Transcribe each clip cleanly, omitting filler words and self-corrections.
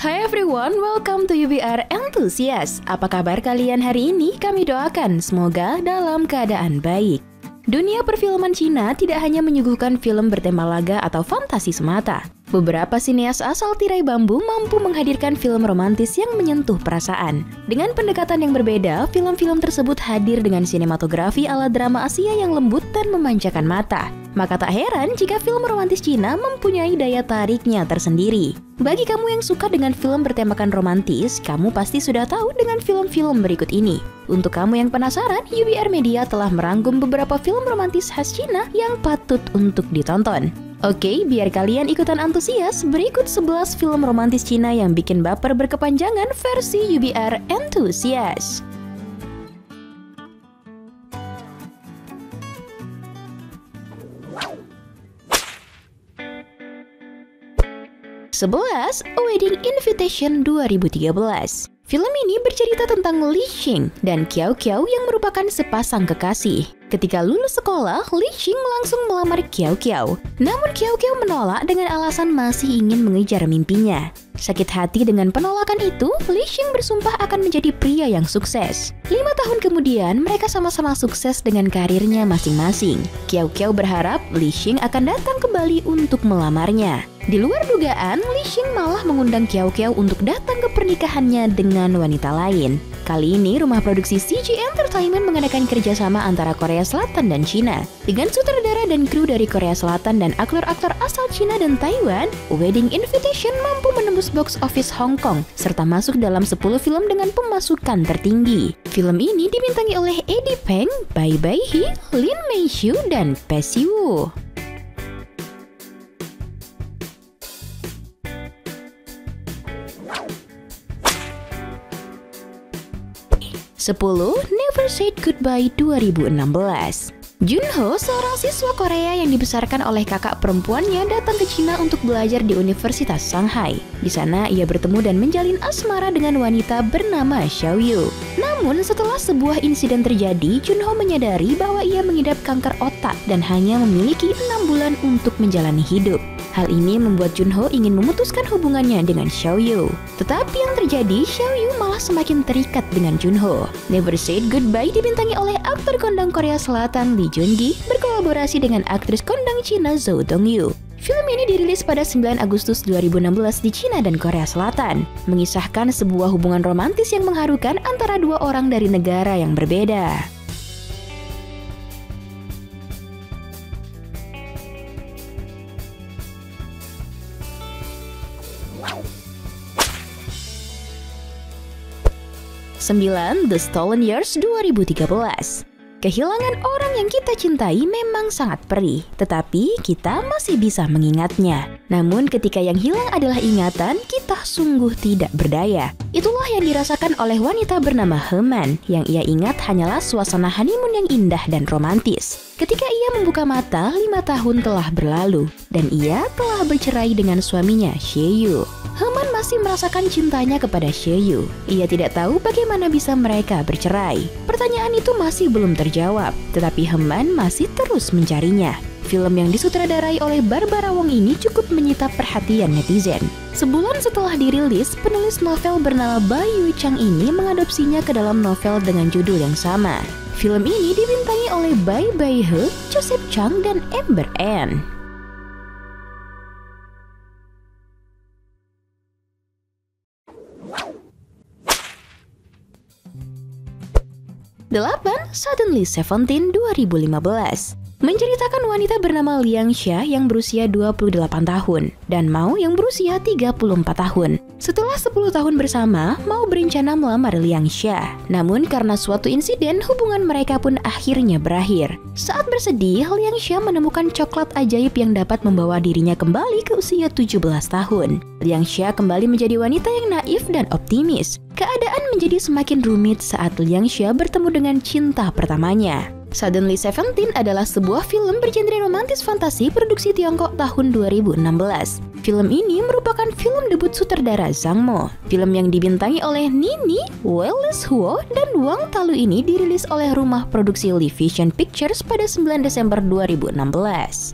Hai everyone, welcome to UBR Enthusiast. Apa kabar kalian hari ini? Kami doakan semoga dalam keadaan baik. Dunia perfilman Cina tidak hanya menyuguhkan film bertema laga atau fantasi semata. Beberapa sineas asal tirai bambu mampu menghadirkan film romantis yang menyentuh perasaan. Dengan pendekatan yang berbeda, film-film tersebut hadir dengan sinematografi ala drama Asia yang lembut dan memanjakan mata. Maka tak heran jika film romantis Cina mempunyai daya tariknya tersendiri. Bagi kamu yang suka dengan film bertemakan romantis, kamu pasti sudah tahu dengan film-film berikut ini. Untuk kamu yang penasaran, UBR Media telah merangkum beberapa film romantis khas Cina yang patut untuk ditonton. Oke, biar kalian ikutan antusias, berikut 11 film romantis Cina yang bikin baper berkepanjangan versi UBR Enthusiast. 11. A Wedding Invitation 2013. Film ini bercerita tentang Li Xing dan Qiao Qiao yang merupakan sepasang kekasih. Ketika lulus sekolah, Li Xing langsung melamar Qiao Qiao. Namun Qiao Qiao menolak dengan alasan masih ingin mengejar mimpinya. Sakit hati dengan penolakan itu, Li Xing bersumpah akan menjadi pria yang sukses. 5 tahun kemudian, mereka sama-sama sukses dengan karirnya masing-masing. Qiao Qiao berharap Li Xing akan datang kembali untuk melamarnya. Di luar dugaan, Li Xing malah mengundang Qiao Qiao untuk datang ke pernikahannya dengan wanita lain. Kali ini, rumah produksi CG Entertainment mengadakan kerjasama antara Korea Selatan dan Cina. Dengan sutradara dan kru dari Korea Selatan dan aktor-aktor asal Cina dan Taiwan, Wedding Invitation mampu menembus box office Hong Kong, serta masuk dalam 10 film dengan pemasukan tertinggi. Film ini dibintangi oleh Eddie Peng, Bai Bai Hee, Lin Mei Xiu, dan Pei Siwu. 10. Never Said Goodbye 2016. Junho, seorang siswa Korea yang dibesarkan oleh kakak perempuannya, datang ke Cina untuk belajar di Universitas Shanghai. Di sana, ia bertemu dan menjalin asmara dengan wanita bernama Xiaoyu. Namun, setelah sebuah insiden terjadi, Junho menyadari bahwa ia mengidap kanker otak dan hanya memiliki 6 bulan untuk menjalani hidup. Hal ini membuat Junho ingin memutuskan hubungannya dengan Xiaoyu. Tetapi yang terjadi, Xiaoyu malah semakin terikat dengan Junho. Never Said Goodbye dibintangi oleh aktor kondang Korea Selatan Lee Joon-gi berkolaborasi dengan aktris kondang Cina Zhou Dongyu. Film ini dirilis pada 9 Agustus 2016 di Cina dan Korea Selatan, mengisahkan sebuah hubungan romantis yang mengharukan antara dua orang dari negara yang berbeda. Sembilan, The Stolen Years 2013. Kehilangan orang yang kita cintai memang sangat perih, tetapi kita masih bisa mengingatnya. Namun ketika yang hilang adalah ingatan, kita sungguh tidak berdaya. Itulah yang dirasakan oleh wanita bernama Heman, yang ia ingat hanyalah suasana honeymoon yang indah dan romantis. Ketika ia membuka mata, 5 tahun telah berlalu, dan ia telah bercerai dengan suaminya, Xiaoyu. Heman masih merasakan cintanya kepada Xiaoyu. Ia tidak tahu bagaimana bisa mereka bercerai. Pertanyaan itu masih belum terjawab, tetapi Heman masih terus mencarinya. Film yang disutradarai oleh Barbara Wong ini cukup menyita perhatian netizen. Sebulan setelah dirilis, penulis novel bernama Bai Yu Chang ini mengadopsinya ke dalam novel dengan judul yang sama. Film ini dibintangi oleh Bai Bai He, Joseph Chang, dan Amber Ann. 8. Suddenly 17 2015. Menceritakan wanita bernama Liang Xia yang berusia 28 tahun dan Mao yang berusia 34 tahun. Setelah 10 tahun bersama, Mao berencana melamar Liang Xia. Namun karena suatu insiden, hubungan mereka pun akhirnya berakhir. Saat bersedih, Liang Xia menemukan coklat ajaib yang dapat membawa dirinya kembali ke usia 17 tahun. Liang Xia kembali menjadi wanita yang naif dan optimis. Keadaan menjadi semakin rumit saat Liang Xia bertemu dengan cinta pertamanya. Suddenly 17 adalah sebuah film bergenre romantis fantasi produksi Tiongkok tahun 2016. Film ini merupakan film debut sutradara Zhang Mo. Film yang dibintangi oleh Nini, Wallace Huo, dan Wang Talu ini dirilis oleh rumah produksi Lee Vision Pictures pada 9 Desember 2016. 9.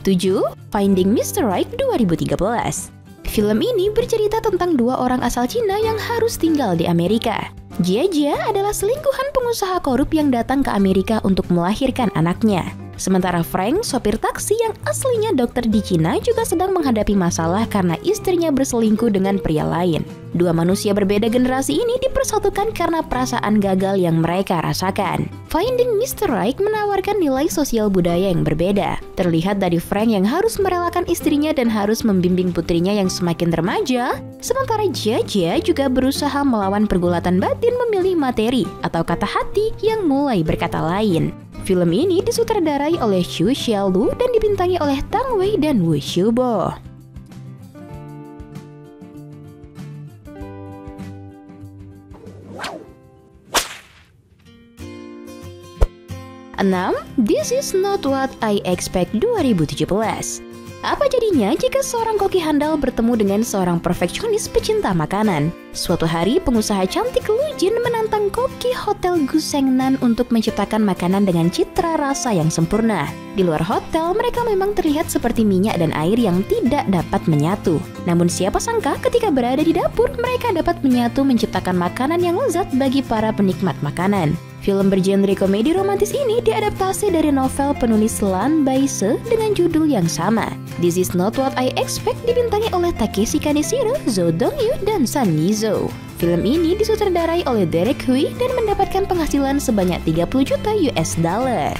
7. Finding Mr. Right 2013. Film ini bercerita tentang dua orang asal Cina yang harus tinggal di Amerika. Jia Jia adalah selingkuhan pengusaha korup yang datang ke Amerika untuk melahirkan anaknya. Sementara Frank, sopir taksi yang aslinya dokter di Cina, juga sedang menghadapi masalah karena istrinya berselingkuh dengan pria lain. Dua manusia berbeda generasi ini dipersatukan karena perasaan gagal yang mereka rasakan. Finding Mr. Right menawarkan nilai sosial budaya yang berbeda. Terlihat dari Frank yang harus merelakan istrinya dan harus membimbing putrinya yang semakin remaja, sementara Jia Jia juga berusaha melawan pergulatan batin memilih materi atau kata hati yang mulai berkata lain. Film ini disutradarai oleh Xu Xiaolu dan dibintangi oleh Tang Wei dan Wu Xiubo. Enam, This Is Not What I Expect 2017. Apa jadinya jika seorang koki handal bertemu dengan seorang perfeksionis pecinta makanan? Suatu hari, pengusaha cantik Lu Jin menantang koki hotel Gusengnan untuk menciptakan makanan dengan citra rasa yang sempurna. Di luar hotel, mereka memang terlihat seperti minyak dan air yang tidak dapat menyatu. Namun siapa sangka ketika berada di dapur, mereka dapat menyatu menciptakan makanan yang lezat bagi para penikmat makanan. Film bergenre komedi romantis ini diadaptasi dari novel penulis Lan Bai-se dengan judul yang sama. This Is Not What I Expect dibintangi oleh Takeshi Kaneshiro, Zhou Dongyu, dan Sun Yizhou. Film ini disutradarai oleh Derek Hui dan mendapatkan penghasilan sebanyak 30 juta US dollar.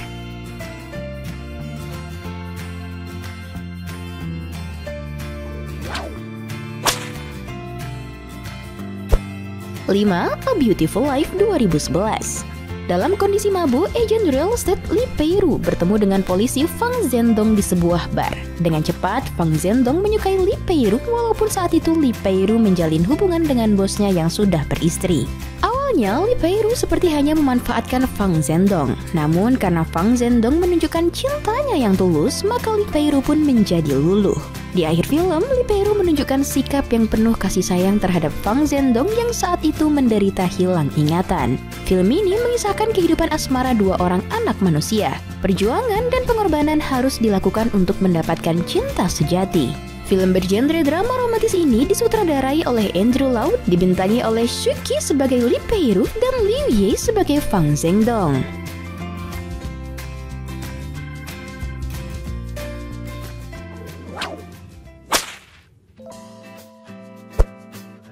Lima, A Beautiful Life 2011. Dalam kondisi mabuk, agen real estate Li Peiru bertemu dengan polisi Fang Zhendong di sebuah bar. Dengan cepat, Fang Zhendong menyukai Li Peiru walaupun saat itu Li Peiru menjalin hubungan dengan bosnya yang sudah beristri. Awalnya, Li Peiru seperti hanya memanfaatkan Fang Zhendong. Namun karena Fang Zhendong menunjukkan cintanya yang tulus, maka Li Peiru pun menjadi luluh. Di akhir film, Li Peiru menunjukkan sikap yang penuh kasih sayang terhadap Fang Zhendong yang saat itu menderita hilang ingatan. Film ini mengisahkan kehidupan asmara dua orang anak manusia. Perjuangan dan pengorbanan harus dilakukan untuk mendapatkan cinta sejati. Film bergenre drama romantis ini disutradarai oleh Andrew Lau, dibintangi oleh Shuki sebagai Li Peiru dan Liu Ye sebagai Fang Zhendong.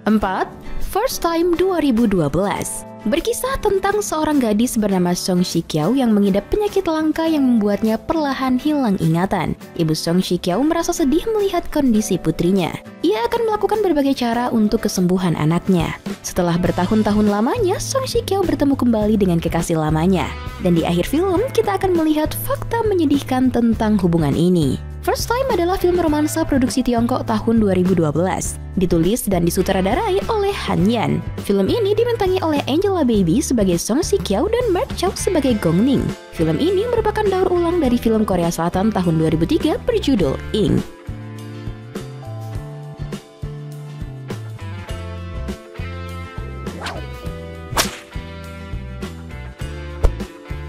4. First Time 2012. Berkisah tentang seorang gadis bernama Song Shikyao yang mengidap penyakit langka yang membuatnya perlahan hilang ingatan. Ibu Song Shikyao merasa sedih melihat kondisi putrinya. Ia akan melakukan berbagai cara untuk kesembuhan anaknya. Setelah bertahun-tahun lamanya, Song Shikyao bertemu kembali dengan kekasih lamanya. Dan di akhir film, kita akan melihat fakta menyedihkan tentang hubungan ini. First Time adalah film romansa produksi Tiongkok tahun 2012. Ditulis dan disutradarai oleh Han Yan. Film ini dibintangi oleh Angela Baby sebagai Song Shikyao dan Mark Chow sebagai Gong Ning. Film ini merupakan daur ulang dari film Korea Selatan tahun 2003 berjudul Ing.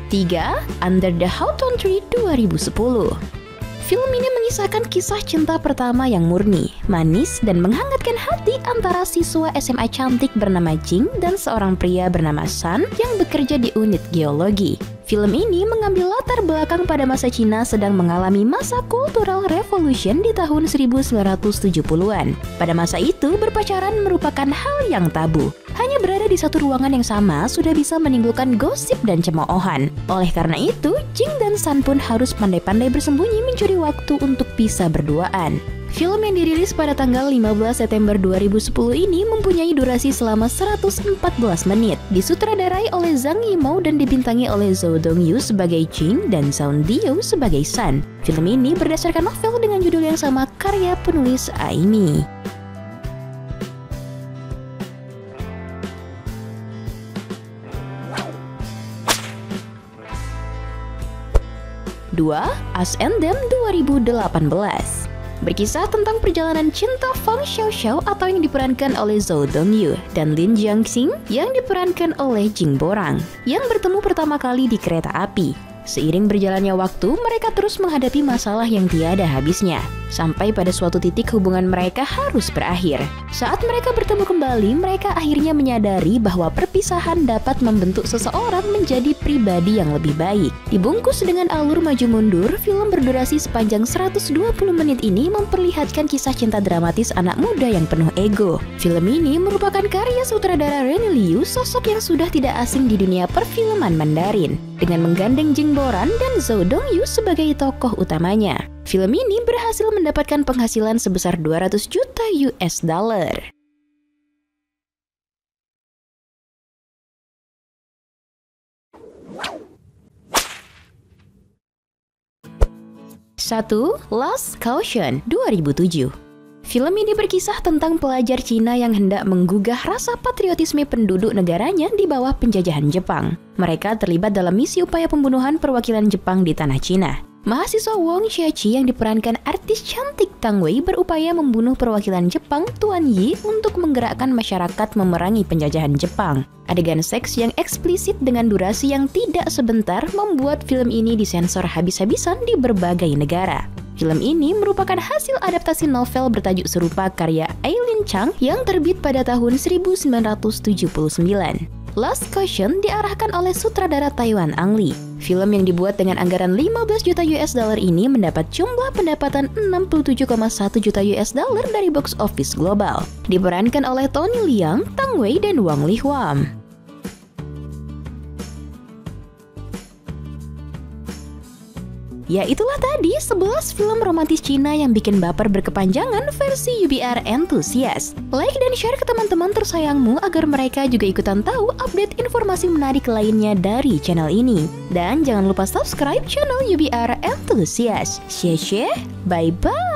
Tiga, Under the Hawthorne Tree 2010. Film ini mengisahkan kisah cinta pertama yang murni, manis, dan menghangatkan hati antara siswa SMA cantik bernama Jing dan seorang pria bernama San yang bekerja di unit geologi. Film ini mengambil latar belakang pada masa Cina sedang mengalami masa Cultural Revolution di tahun 1970-an. Pada masa itu, berpacaran merupakan hal yang tabu. Hanya berada di satu ruangan yang sama sudah bisa menimbulkan gosip dan cemoohan. Oleh karena itu, Jing dan San pun harus pandai-pandai bersembunyi mencuri waktu untuk bisa berduaan. Film yang dirilis pada tanggal 15 September 2010 ini mempunyai durasi selama 114 menit. Disutradarai oleh Zhang Yimou dan dibintangi oleh Zhou Dongyu sebagai Jing dan Song Dio sebagai San. Film ini berdasarkan novel dengan judul yang sama karya penulis Aimi. Dua, Us and Them 2018. Berkisah tentang perjalanan cinta Fang Xiaoxiao atau yang diperankan oleh Zhou Dongyu dan Lin Jiangxing yang diperankan oleh Jing Borang yang bertemu pertama kali di kereta api. Seiring berjalannya waktu, mereka terus menghadapi masalah yang tiada habisnya. Sampai pada suatu titik hubungan mereka harus berakhir. Saat mereka bertemu kembali, mereka akhirnya menyadari bahwa perpisahan dapat membentuk seseorang menjadi pribadi yang lebih baik. Dibungkus dengan alur maju mundur, film berdurasi sepanjang 120 menit ini memperlihatkan kisah cinta dramatis anak muda yang penuh ego. Film ini merupakan karya sutradara Renny Liu, sosok yang sudah tidak asing di dunia perfilman Mandarin, dengan menggandeng Jing Boran dan Zhou Dongyu sebagai tokoh utamanya. Film ini berhasil mendapatkan penghasilan sebesar 200 juta US dollar. Satu, Last Caution 2007. Film ini berkisah tentang pelajar Cina yang hendak menggugah rasa patriotisme penduduk negaranya di bawah penjajahan Jepang. Mereka terlibat dalam misi upaya pembunuhan perwakilan Jepang di tanah Cina. Mahasiswa Wang Xiaoqi yang diperankan artis cantik Tang Wei berupaya membunuh perwakilan Jepang Tuan Yi untuk menggerakkan masyarakat memerangi penjajahan Jepang. Adegan seks yang eksplisit dengan durasi yang tidak sebentar membuat film ini disensor habis-habisan di berbagai negara. Film ini merupakan hasil adaptasi novel bertajuk serupa karya Aileen Chang yang terbit pada tahun 1979. Last Caution diarahkan oleh sutradara Taiwan Ang Lee. Film yang dibuat dengan anggaran 15 juta US dollar ini mendapat jumlah pendapatan 67,1 juta US dollar dari box office global. Diperankan oleh Tony Leung, Tang Wei, dan Wang Li-huam. Ya itulah tadi 11 film romantis Cina yang bikin baper berkepanjangan versi UBR Enthusiast. Like dan share ke teman-teman tersayangmu agar mereka juga ikutan tahu update informasi menarik lainnya dari channel ini. Dan jangan lupa subscribe channel UBR Enthusiast. Bye-bye!